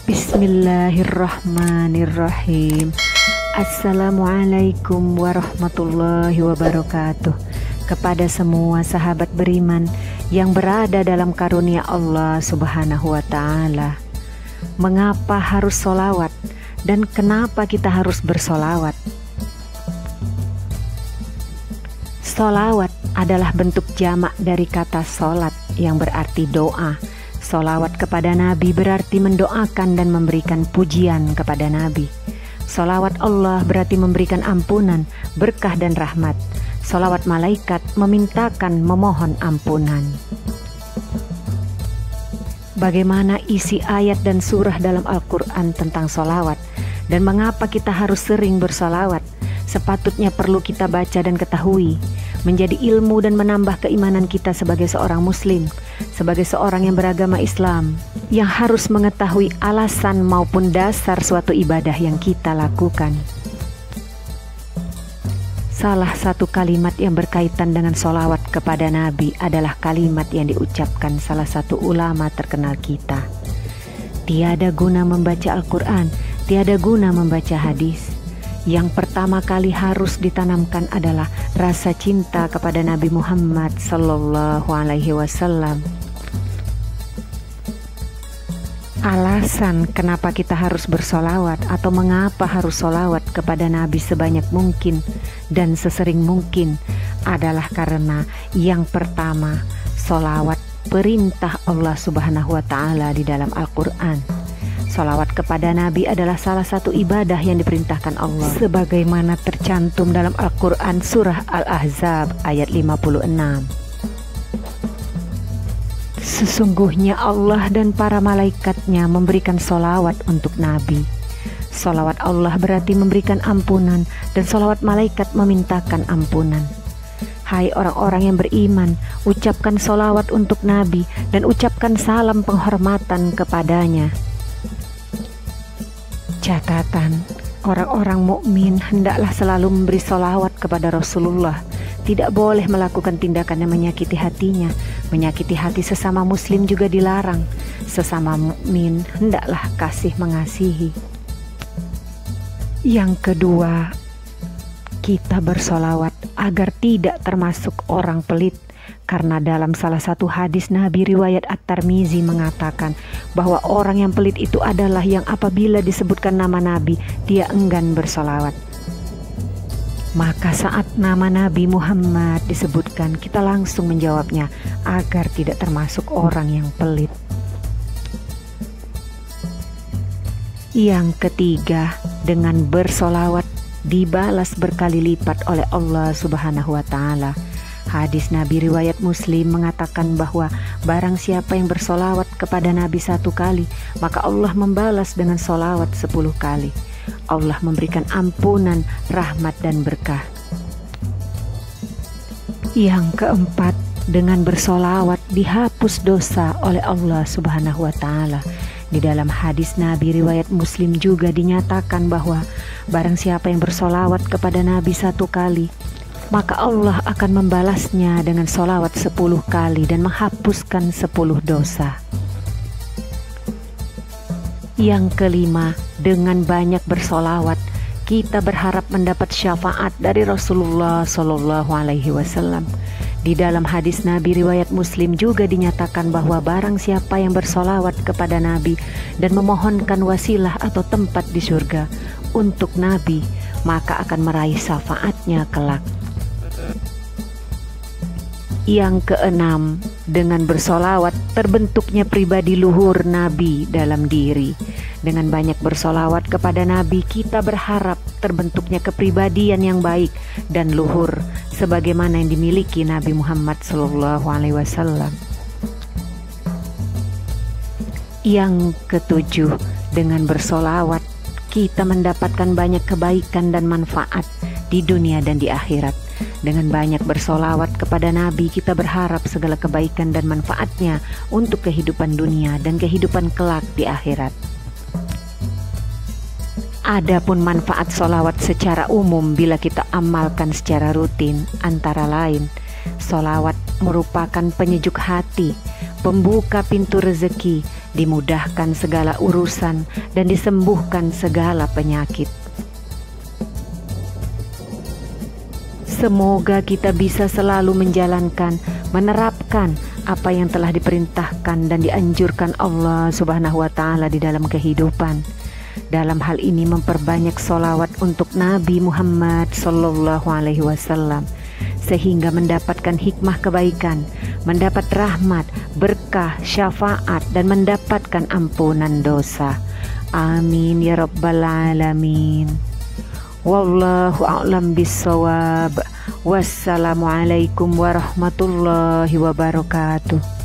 Bismillahirrahmanirrahim. Assalamualaikum warahmatullahi wabarakatuh. Kepada semua sahabat beriman yang berada dalam karunia Allah Subhanahu wa ta'ala. Mengapa harus sholawat dan kenapa kita harus bersolawat? Sholawat adalah bentuk jamak dari kata sholat yang berarti doa. Sholawat kepada Nabi berarti mendoakan dan memberikan pujian kepada Nabi. Sholawat Allah berarti memberikan ampunan, berkah dan rahmat. Sholawat malaikat memintakan memohon ampunan. Bagaimana isi ayat dan surah dalam Al-Quran tentang sholawat dan mengapa kita harus sering bersholawat? Sepatutnya perlu kita baca dan ketahui, menjadi ilmu dan menambah keimanan kita sebagai seorang muslim, sebagai seorang yang beragama Islam, yang harus mengetahui alasan maupun dasar suatu ibadah yang kita lakukan. Salah satu kalimat yang berkaitan dengan sholawat kepada Nabi adalah kalimat yang diucapkan salah satu ulama terkenal kita. Tiada guna membaca Al-Quran, tiada guna membaca hadis. Yang pertama kali harus ditanamkan adalah rasa cinta kepada Nabi Muhammad Sallallahu Alaihi Wasallam. Alasan kenapa kita harus bersolawat atau mengapa harus solawat kepada Nabi sebanyak mungkin dan sesering mungkin adalah karena yang pertama, solawat perintah Allah Subhanahu wa ta'ala di dalam Al-Quran. Sholawat kepada Nabi adalah salah satu ibadah yang diperintahkan Allah, sebagaimana tercantum dalam Al-Quran surah Al-Ahzab ayat 56. Sesungguhnya Allah dan para malaikatnya memberikan sholawat untuk Nabi. Sholawat Allah berarti memberikan ampunan dan sholawat malaikat memintakan ampunan. Hai orang-orang yang beriman, ucapkan sholawat untuk Nabi dan ucapkan salam penghormatan kepadanya. Catatan, orang-orang mukmin hendaklah selalu memberi sholawat kepada Rasulullah. Tidak boleh melakukan tindakan yang menyakiti hatinya. Menyakiti hati sesama muslim juga dilarang. Sesama mukmin hendaklah kasih mengasihi. Yang kedua, kita bersolawat agar tidak termasuk orang pelit. Karena dalam salah satu hadis Nabi riwayat At-Tirmizi mengatakan bahwa orang yang pelit itu adalah yang apabila disebutkan nama Nabi, dia enggan bersolawat. Maka saat nama Nabi Muhammad disebutkan, kita langsung menjawabnya agar tidak termasuk orang yang pelit. Yang ketiga, dengan bersolawat dibalas berkali lipat oleh Allah Subhanahu wa ta'ala. Hadis Nabi riwayat Muslim mengatakan bahwa barang siapa yang bersolawat kepada Nabi 1 kali, maka Allah membalas dengan solawat 10 kali. Allah memberikan ampunan, rahmat dan berkah. Yang keempat, dengan bersolawat dihapus dosa oleh Allah Subhanahu wa ta'ala. Di dalam hadis Nabi riwayat Muslim juga dinyatakan bahwa barang siapa yang bersolawat kepada Nabi 1 kali, maka Allah akan membalasnya dengan solawat 10 kali dan menghapuskan 10 dosa. Yang kelima, dengan banyak bersolawat kita berharap mendapat syafaat dari Rasulullah Sallallahu Alaihi Wasallam. Di dalam hadis Nabi riwayat Muslim juga dinyatakan bahwa barang siapa yang bersolawat kepada Nabi dan memohonkan wasilah atau tempat di surga untuk Nabi, maka akan meraih syafaatnya kelak. Yang keenam, dengan bersolawat terbentuknya pribadi luhur Nabi dalam diri. Dengan banyak bersolawat kepada Nabi, kita berharap terbentuknya kepribadian yang baik dan luhur, sebagaimana yang dimiliki Nabi Muhammad SAW. Yang ketujuh, dengan bersolawat kita mendapatkan banyak kebaikan dan manfaat di dunia dan di akhirat. Dengan banyak bersolawat kepada Nabi, kita berharap segala kebaikan dan manfaatnya untuk kehidupan dunia dan kehidupan kelak di akhirat. Adapun manfaat solawat secara umum bila kita amalkan secara rutin, antara lain, solawat merupakan penyejuk hati, pembuka pintu rezeki, dimudahkan segala urusan, dan disembuhkan segala penyakit. Semoga kita bisa selalu menjalankan, menerapkan apa yang telah diperintahkan dan dianjurkan Allah Subhanahu wa Ta'ala di dalam kehidupan. Dalam hal ini memperbanyak sholawat untuk Nabi Muhammad Sallallahu Alaihi Wasallam, sehingga mendapatkan hikmah kebaikan, mendapat rahmat, berkah, syafaat, dan mendapatkan ampunan dosa. Amin ya rabbal alamin. Wallahu a'lam bissawab. Wassalamualaikum warahmatullahi wabarakatuh.